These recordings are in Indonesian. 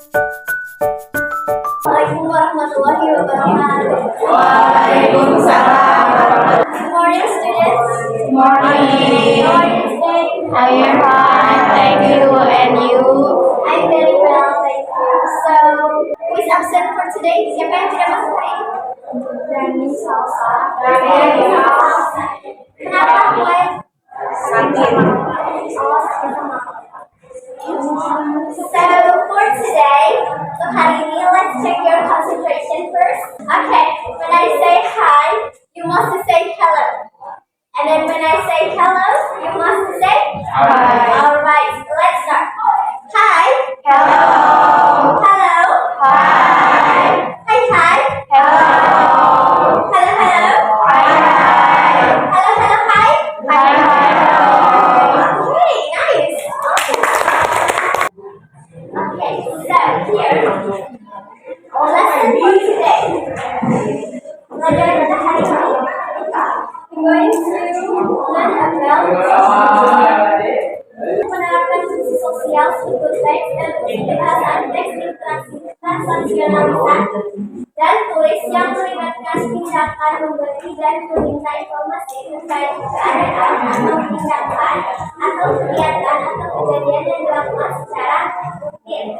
Assalamualaikum warahmatullahi wabarakatuh. Waalaikumsalam. Good morning, students. Good morning. How are you today? I am fine, thank you. And you? I'm very well, thank you. So, who is absent for today? Siapa yang tidak masuk hari ini? Dani Salsa. Kenapa? Why? Sakit. So for today, so hari ini, let's check your concentration first. Okay, when I say hi, you must say hello. And then when I say hello, you must say Hi. Alright, let's start. Hi. Hello. Hello. Hi. Hi, hi. Hello. Hello, hello. Hi. Hello, hello, hi. Hi. Okay, nice. Okay, so here, lesson for today. Pelajaran kita hari ini, we're going to learn about menerapkan fungsi sosial struktur teks dan fungsi kebahasaan teks interaksi transaksionalisan dan tulis yang melibatkan tindakan memberi dan meminta informasi terkait keadaan atau tindakan atau kegiatan atau kejadian yang dilakukan secara rutin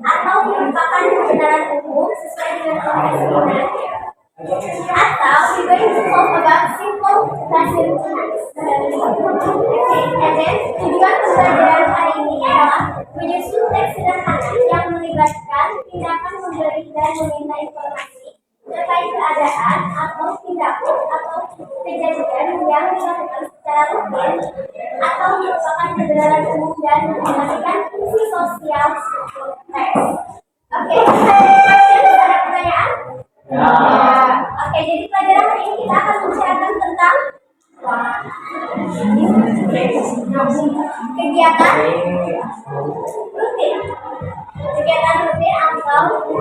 atau merupakan kebenaran umum sesuai dengan konteks sebenarnya. Atau we're going to talk about simple present tense. Okay, and then tujuan pembelajaran hari ini adalah menyusun teks sederhana yang melibatkan tindakan memberi dan meminta informasi terkait keadaan atau tindakan atau kejadian yang dilakukan secara rutin atau merupakan kebenaran umum dan menjalankan fungsi sosial teks. Oke, question, ada pertanyaan? Oke, jadi pelajaran hari ini kita akan membicarakan tentang kegiatan rutin. Kegiatan rutin atau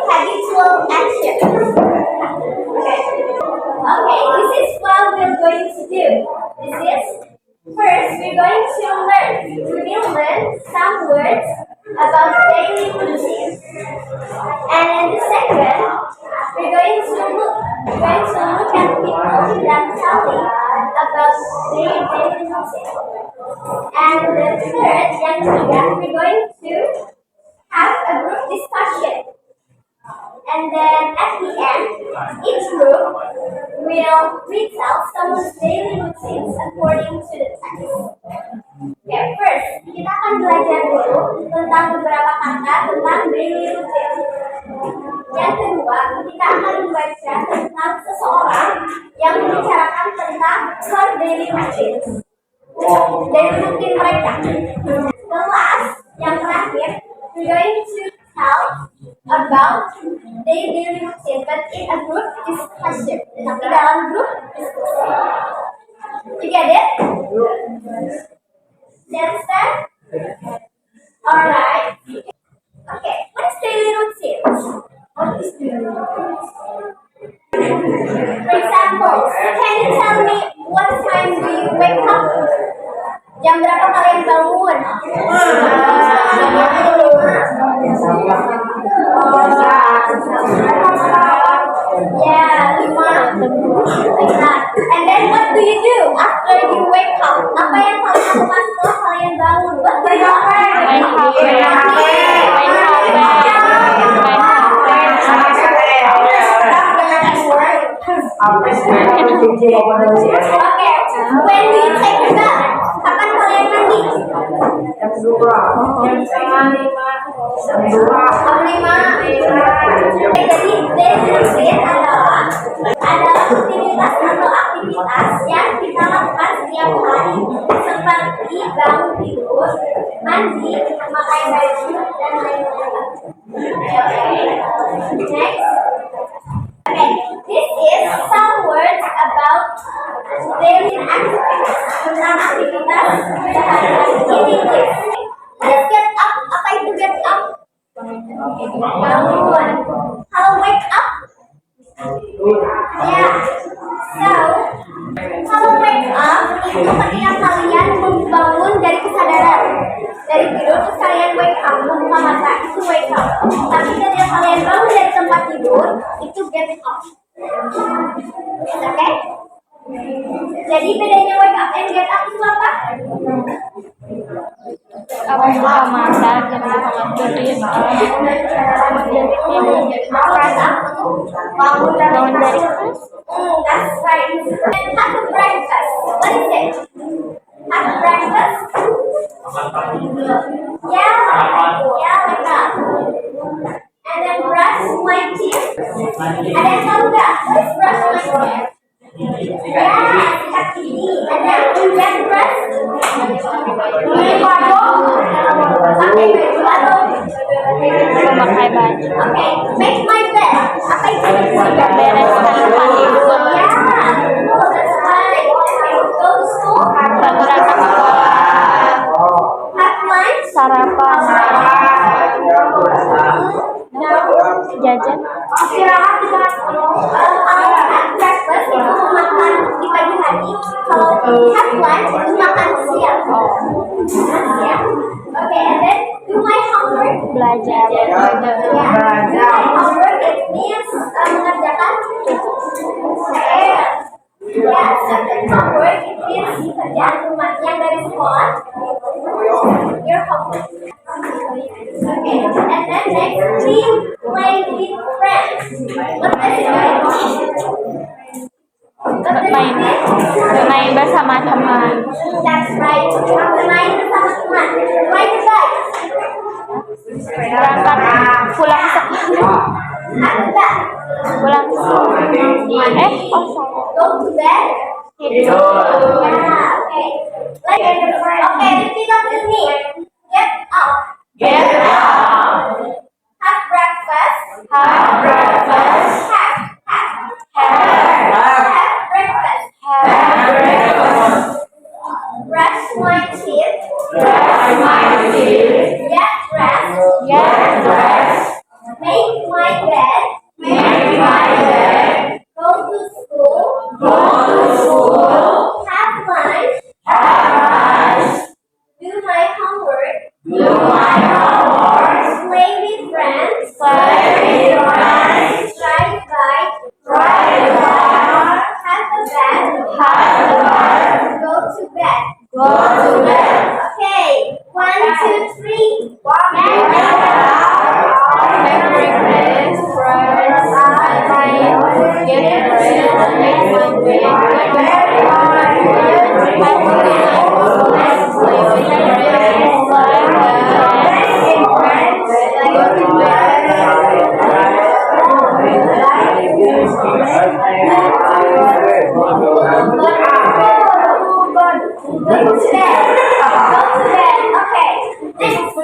habitual action. Okay, this is what we're going to do. This is first we're going to learn some words about daily routine. And in the second, we're going to look at people that tell me about their daily routine. And the third, yang ketiga, we're going to have a group discussion. And then at the end, each group will retell someone's daily routines according to the text. Okay, first, kita akan belajar dulu tentang beberapa kata tentang daily routine. Yang kedua, kita akan membaca tentang seseorang yang membicarakan tentang her daily routines. Daily routine mereka. The last, yang terakhir, we're going to tell about their daily routine, but in a group discussion. Tapi dalam grup diskusi. You get it? Understand? Alright. Okay, what is daily routine? What is daily routine? For example, can you tell me what time do you wake up? Jam berapa kalian bangun? Yeah, 5. Like that. And then what do you do after you wake up? Apa yang kalian lakukan setelah kalian bangun? What do you do? Main HP. Okay, when do you take a bath? Kapan kalian mandi? Jam 5. Jadi daily routine adalah rutinitas atau aktivitas yang kita lakukan setiap hari seperti bangun tidur, mandi, memakai baju dan lain-lain. Next. Okay, this is some words about daily activities. Tentang aktivitas sehari-hari in English. Let's get up. Apa itu get up? Bangun. How wake up? Yeah. So, how wake up itu ketika kalian membangun dari kesadaran. Dari tidur terus kalian wake up, membuka tidur itu get up. Oke? Jadi bedanya wake up and get up itu apa? Aku buka mata, kita berdiri, Bangun bangun dari kelas. That's right. And have a breakfast. What is it? Have a breakfast? Yeah, like that. And then brush my teeth. And then come back. What is brush my teeth? Yeah, sikat gigi. And then get dressed. Beli baju. Pakai baju atau Memakai baju. okay, make my bed. Apa itu? Bereskan tempat tidur. Yeah. Oh, that's right. Okay, go to school. Berangkat sekolah. Have lunch. Sarapan. Jajan. Istirahat di kelas. Have breakfast itu makan di pagi hari. Kalau have lunch itu makan siang. Makan siang. Okay, and then do my homework. Belajar. Yeah. Do my homework. It means mengerjakan PR. Ya, subject homework it means kerjaan rumah yang dari sekolah. Your homework. Okay, and then next we play with friends. What does it mean? What does it Bermain. mean? Bermain bersama teman. That's right. Bermain bersama teman. Ride the bike. Berangkat pulang sekolah. After that, Pulang sekolah. go to bed. Tidur. Yeah, okay. Okay, repeat after me. Get up. Get up. Have breakfast. Have breakfast. Have breakfast. Have breakfast. Brush my teeth. Brush my teeth. Get dressed. Get dressed. Make my bed. Make my bed. Go to school. Go to school. Have lunch. Have lunch. Do my homework. Do my homework. Play with friends. Play with friends. Ride bike. Ride bike. Have a bath. Have a bath. Go to bed. Go to bed. Okay. 1, 2, 3. Get up. Make breakfast. Brush my teeth. Get dressed. Make my bed. Have lunch. Play with friends. Ride bike. Go to bed. Go to bed. Go to bed. Okay. Next.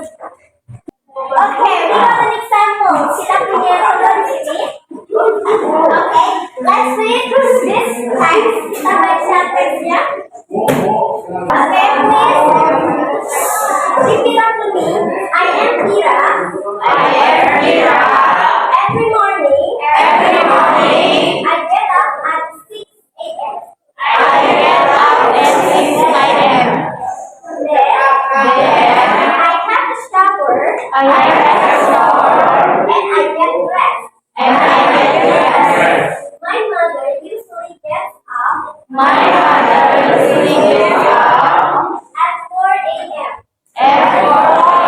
Okay, we got an example. Kita punya contoh di sini. Okay, let's read this text. Kita baca teksnya. Okay, please. Repeat after me. I am Ira. I am Mira. Every morning. Every morning. I get up at 6 a.m. I get up at 6 a.m. Then I have a shower I have a shower and I get dressed. and I get dressed. My mother usually gets up My mother usually gets up at 4 a.m. at 4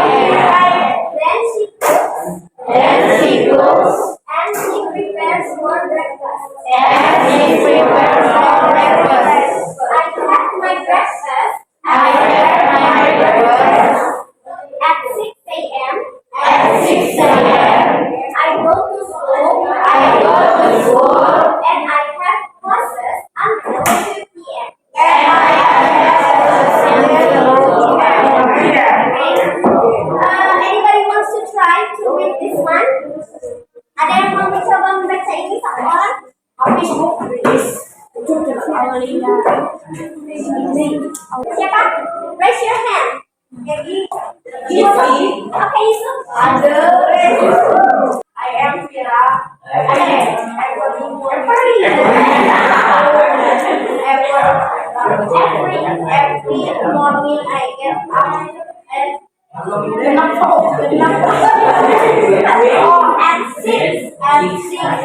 a.m. Then she cooks Then she cooks and she prepares for breakfast. and she prepares for breakfast. I have my breakfast I have my breakfast at 6 a.m. at 6 a.m. I go to school I go to school and I have classes until 2 p.m. and I have lessons until 2 p.m. Anybody wants to try to read this one? Ada yang mau mencoba membaca ini satu orang? Siapa? Raise your hand. Yusuf. Okay, Yusuf. I am Fira. Okay. Every morning I get up and at 6 a.m.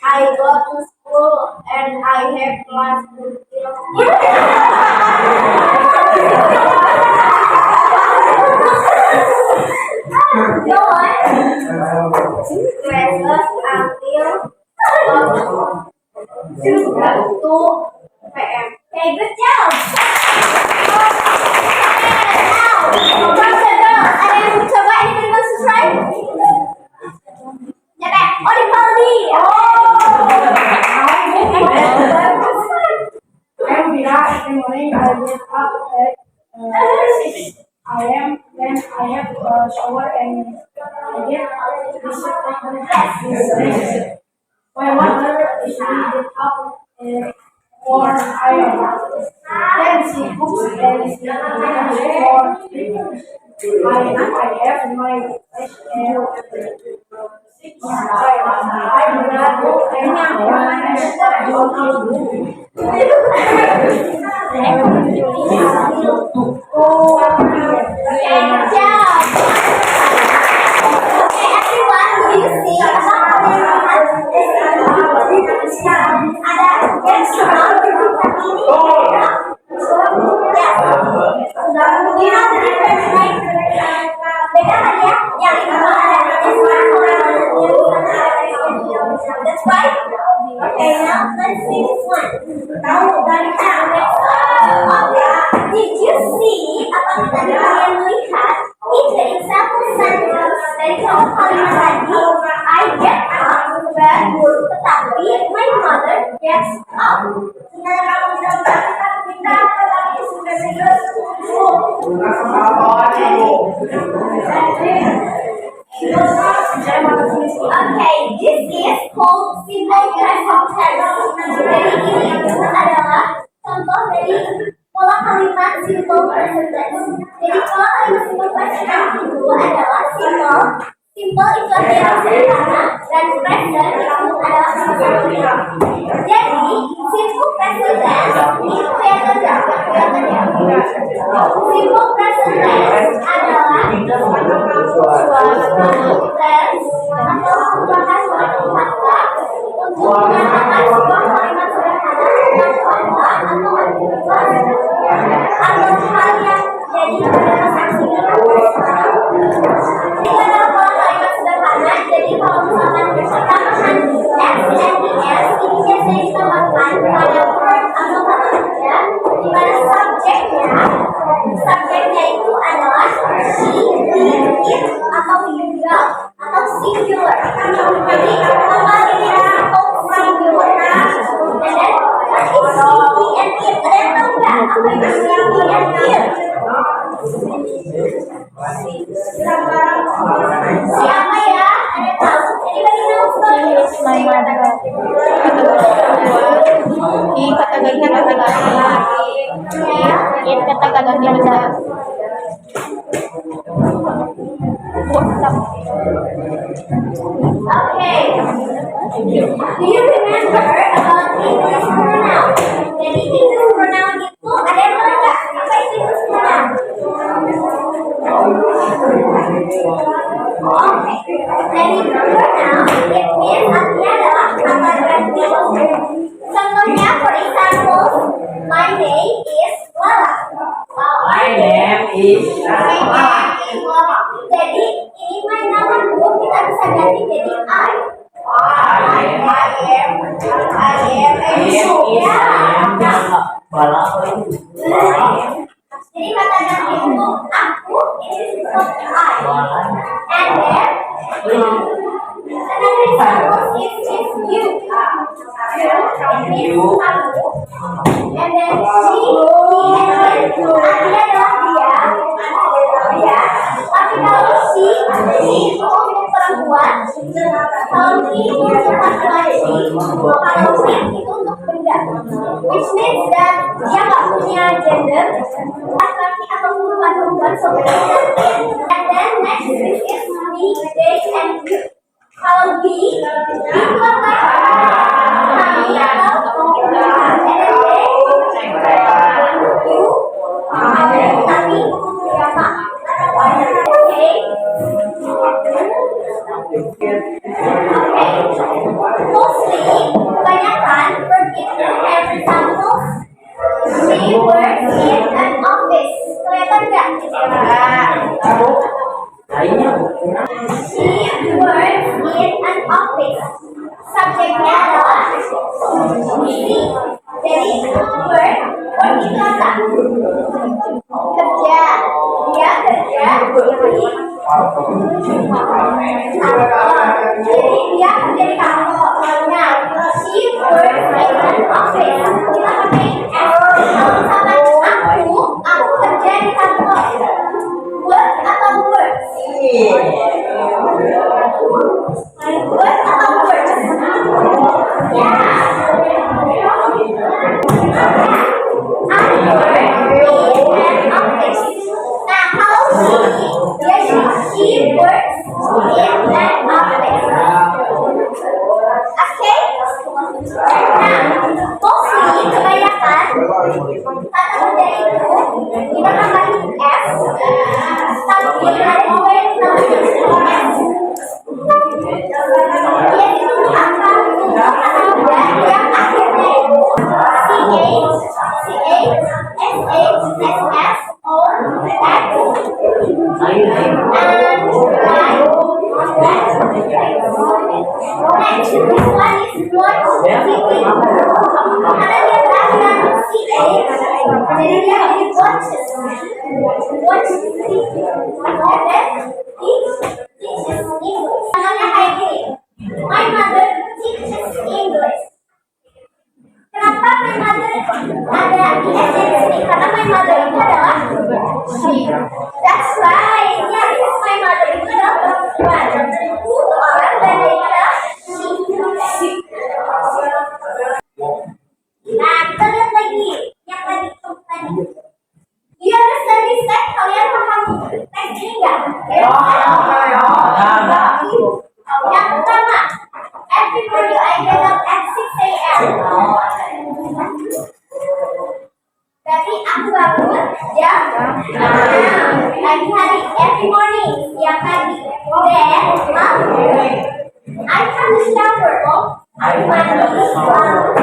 I go to school and I have class until 2 p.m. Okay, good job. Now, boys and girls, ada yang coba ini wants to try? Siapa? Oh, di Paldi. I'm Vira. In the morning, I wake up at 6 a.m. Then I have a shower and I get dressed. My mother is needed up at 4 a.m. Then she cooks and is eating for breakfast. I have my fresh air. I do not go Good job. Okay, everyone, do you see ada yang sama seperti ini? You know the difference, right? Beda kan ya? Yang itu ada that's right. Okay, now let's see this one. Tahu dari okay. Did you see? Apakah tadi kalian melihat? In the example sentence dari contoh kalimat tadi, I get up, but tetapi my mother gets up. Okay, this is called simple present tense. Jadi ini adalah contoh dari pola kalimat simple present tense. Jadi pola kalimat simple present tense itu adalah simple. Simple itu artinya sederhana dan present itu adalah sesuatu. Jadi simple present tense ini kelihatan ya? Simple present tense adalah suatu tense atau merupakan suatu kata untuk mengatakan sebuah kalimat sederhana atau hal yang jadi pada saksinya. Ini adalah pola kalimat sederhana. Jadi kalau misalkan pertambahan s dan ds ini biasanya ditambahkan pada verb atau kata kerja di mana subjeknya itu adalah she, he, it atau you atau singular. Jadi nama ini atau singular. And then what is he and it? Ada yang tahu nggak apa itu he and it? Siapa ya? Ada tahu? Anybody knows about it? my mother. Di kata-kata kata-kata Okay. Do you remember about English pronoun? Jadi English pronoun itu ada yang tahu nggak? Apa itu English pronoun? Okay. Jadi pronoun it means artinya adalah kata ganti. Contohnya, for example, my name is Lala. My name is Lala. Jadi ini namaku kita bisa ganti jadi I am a shoe. Jadi kata ganti untuk aku ini untuk I. And then another example is you. It means aku. And then she, he, and then dia adalah dia. Tapi kalau she itu untuk perempuan. Kalau he itu untuk laki-laki. Kalau we itu untuk benda. Which means that dia nggak punya gender. Laki-laki atau perempuan sebenarnya. And then next is we, they, and you. Kalau we itu apa? Kami atau kita. And then they, you, kami, siapa? Okay. Mostly, kebanyakan for example, she works in an office. Kelihatan nggak? She works in an office. Subjeknya adalah she. Jadi work itu apa? Kerja. Dia kerja di kantor. Jadi dia kerja di kantor. Nah, she works in an office. Kita pakai S. Kalau misalkan aku kerja di kantor. Work atau works? Work atau works? Ya. I work in an office. Nah, kalau she works in an office. Okay? Nah, mostly kebanyakan kata kerja itu kita tambahin S, tapi ada juga yang namanya S. Dia itu apa? Untuk kata kerja yang akhirnya itu CH, SS, or X, next, this one is watch TV. Karena dia belajar CH, jadi dia jadi watches. Watch TV. And then teaches English. Namanya kayak gini. My mother teaches English. Kenapa my mother ada di sini? Karena my mother itu adalah she. That's right. Ya, my mother itu adalah perempuan. Untuk orang dan dia adalah she. Nah, kita lihat lagi yang tadi. Do you understand this text? Kalian paham teks ini nggak? Yang pertama, every morning I get up at 6 a.m. Berarti aku bangun jam 6 pagi hari. Every morning, setiap pagi. Then, I have to shower. Aku mandi.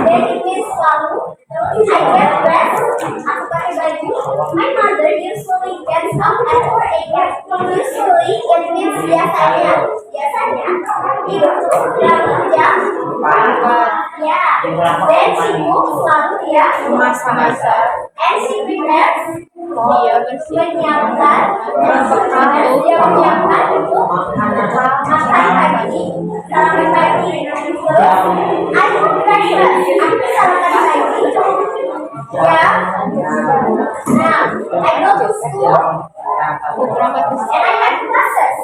Then it means selalu. I get dressed. Aku pakai baju. My mother usually gets up at 4 a.m. Usually, it means biasanya itu bangun jam 4. Ya. Then she cooks, selalu dia masak. And she prepares. Dia menyiapkan untuk makan pagi, sarapan pagi. Terus, I have breakfast. Aku sarapan pagi. Ya. Nah, I go to school. And I have classes.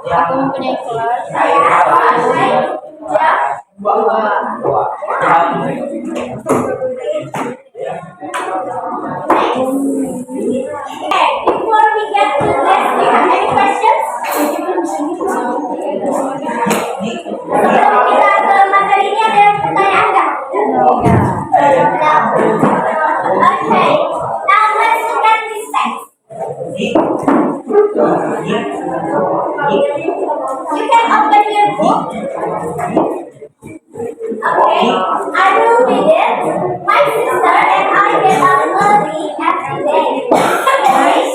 Aku mempunyai kelas. Saya selesai jam 2. Okay, before we get to this, do you have any questions? Sebelum kita ke materi ini ada pertanyaan nggak? No. Okay, now let's look at this text. You can open your book. Okay, I will read it. My sister and I get up early every day. Wash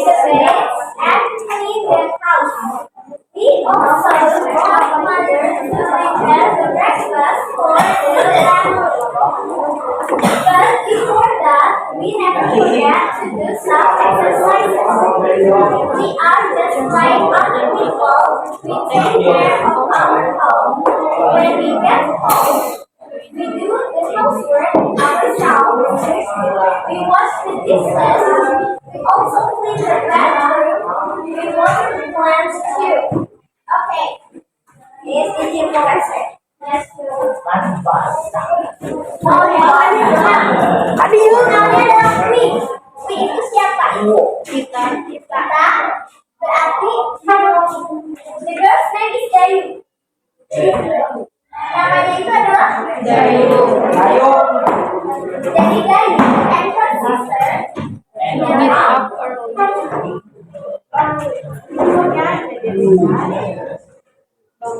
the bed and clean the house. We also help mother to prepare the breakfast for the family. But before that, we we take care of our home. When we get home, we do the housework ourselves. We wash the dishes. We also clean the bathroom. We water the plants too. Okay. Yes, this is the answer. Yes, Oh, Tapi namanya adalah we. We itu siapa? Kita. Berarti the girl's name is Dayu. Namanya itu adalah Dayu. Jadi Dayu and her sister Get up early.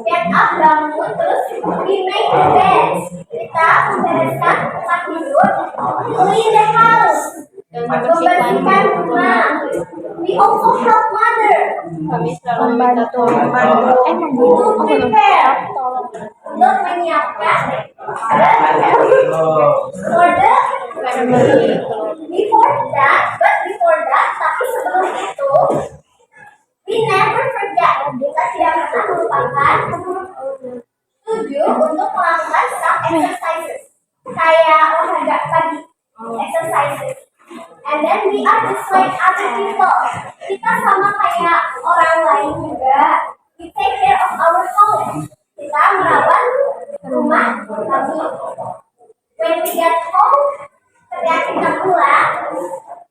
get up bangun terus we make the beds. Kita membereskan tempat tidur, clean the house, membersihkan rumah. We also help mother Kami selalu minta to tolong. prepare untuk menyiapkan for the Family. before that, tapi sebelum itu, we never forget, kita tidak pernah melupakan untuk melakukan some exercises, kayak olahraga pagi, exercises. And then we are just like other people. Kita sama kayak orang lain juga. We take care of our home. Kita merawat rumah kami. When we get home, ketika kita pulang,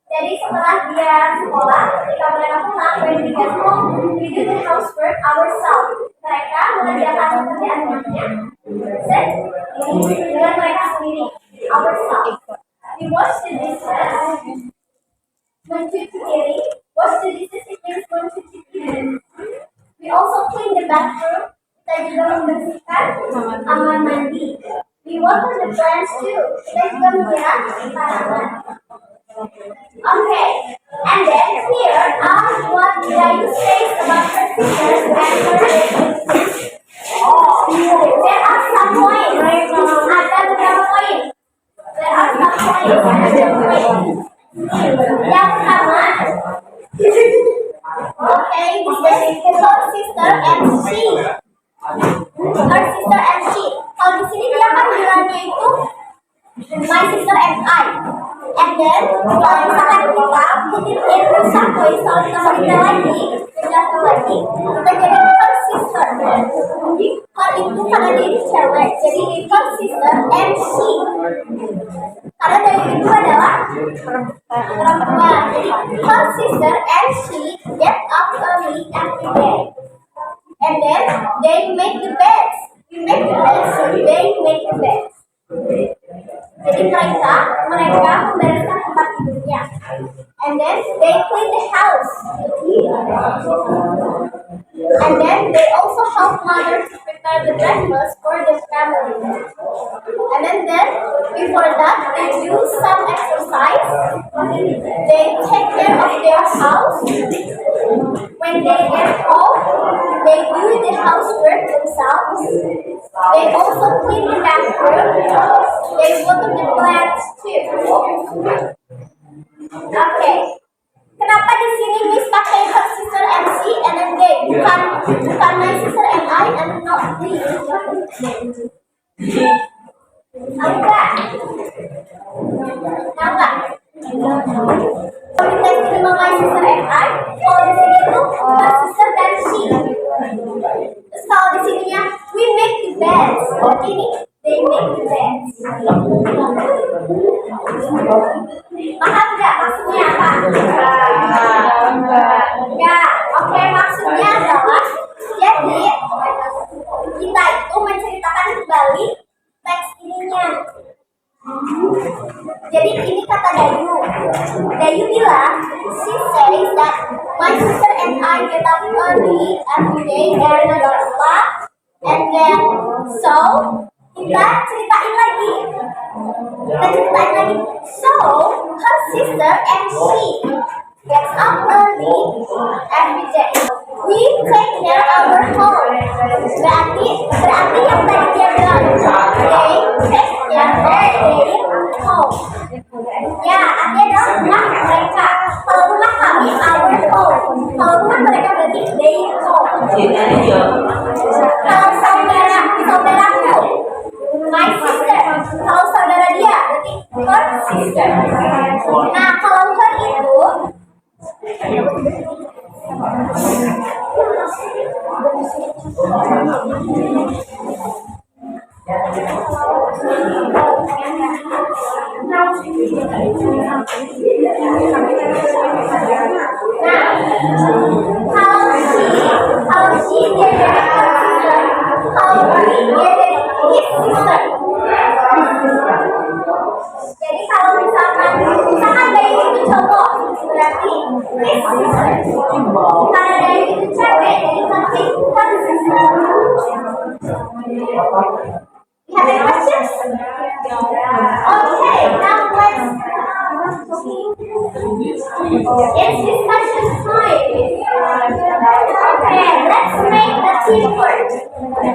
jadi setelah dia sekolah, ketika mereka pulang, when we get home, we do the housework ourselves. Mereka mengerjakan pekerjaan-pekerjaannya dengan mereka sendiri, ourselves. We wash the dishes. Mencuci piring. Wash the dishes it means mencuci piring. We also clean the bathroom. Kita juga membersihkan kamar mandi. We water the plants too. Kita juga menyirami tanaman. Okay, and then here are what Dayu says about her sisters and her relatives. There are some points. Ada beberapa poin. There are some points. Yang pertama, okay, this is her sister and she. Her sister and she. Kalau di sini dia kan bilangnya itu my sister and I. And then kalau misalkan kita kutipin some points, kalau kita menjelaskan lagi, kita jadi her sister. Her itu karena dia ini cewek, jadi her sister and she. Karena dari itu adalah perempuan. Jadi her sister and she get up early every day. And then they make the beds. We make the beds, so they make the beds. Jadi mereka membereskan tempat tidurnya. And then they clean the house. And then they also help mother to prepare the breakfast for the family. And then before that, they do some exercise. They take care of their house. When they get home, they do the housework themselves. They also clean the bathroom. They water the plants too. Okay. Kenapa di sini Miss pakai her sister and she and then they? Bukan my sister and I and not me. Enggak. Kalau kita di sini my sister and I, kalau di sini itu her sister dan she. Terus kalau di sininya we make the beds. Ini they make the beds. Paham nggak maksudnya apa? Ya, oke, maksudnya adalah jadi kita itu menceritakan kembali teks ininya. Jadi ini kata Dayu. Dayu bilang, she says that my sister and I get up early every day and blah blah blah. And then so kita ceritain lagi. So her sister and she gets up early every day. We take care of our home. Berarti yang tadi dia bilang, they take care of their home. Ya, artinya adalah rumah mereka. Kalau rumah kami, our home. Kalau rumah mereka berarti their home. Kalau saudara dia berarti her sister. Nah, kalau her itu kalau she dia jadi her sister, kalau he dia jadi his sister. Jadi kalau misalkan Bayu itu cowok berarti his sister. Kalau Bayu itu cewek jadi nanti her sister. You have any questions? Okay, now let's it's discussion time. Okay, let's make a teamwork.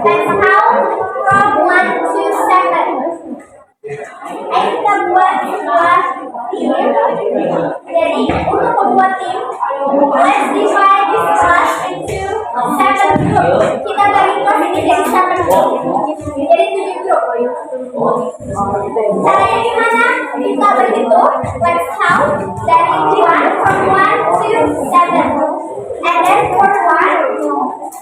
Let's count from 1 to 7. Kita buat sebuah tim. Jadi untuk membuat tim, let's divide this class into 7 groups. Kita bagi kelas ini jadi 7 group. Jadi 7 grup. Caranya gimana? Kita berhitung. Let's count dari 1 from 1 to 7. And then for 1,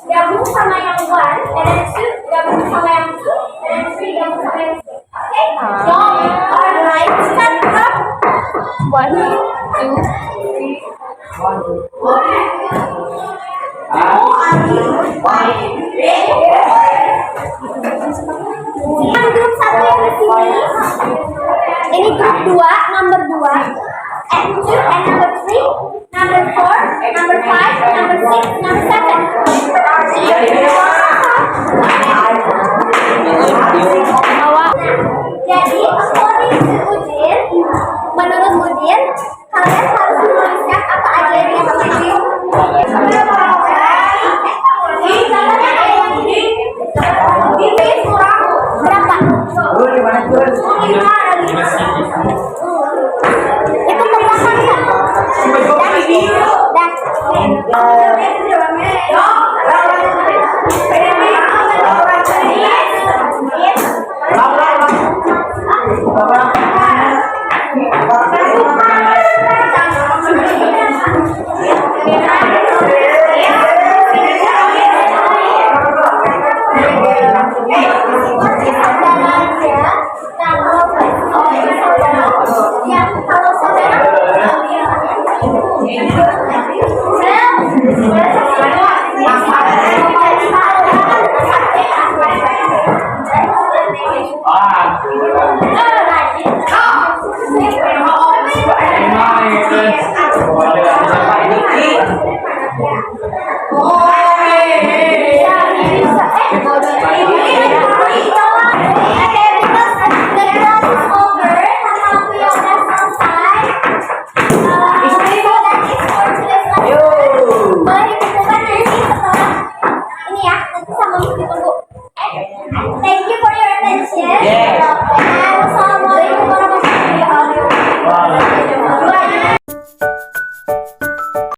gabung sama yang 1. And then 2, gabung sama yang 2. And then 3, gabung sama yang 3. Okay? Alright, start from 1, 2, 3. Yang grup 1 yang di sini. Ini grup 2, number 2. And 2 and number 3, number 4, number 5, number 6, number 7. Jadi according to Udin, menurut Udin, kalian harus menuliskan apa aja yang dia tulis. Contohnya kayak yang ini. Ini kurang berapa? 5 lagi. Itu keberapa kan? Kalau saudara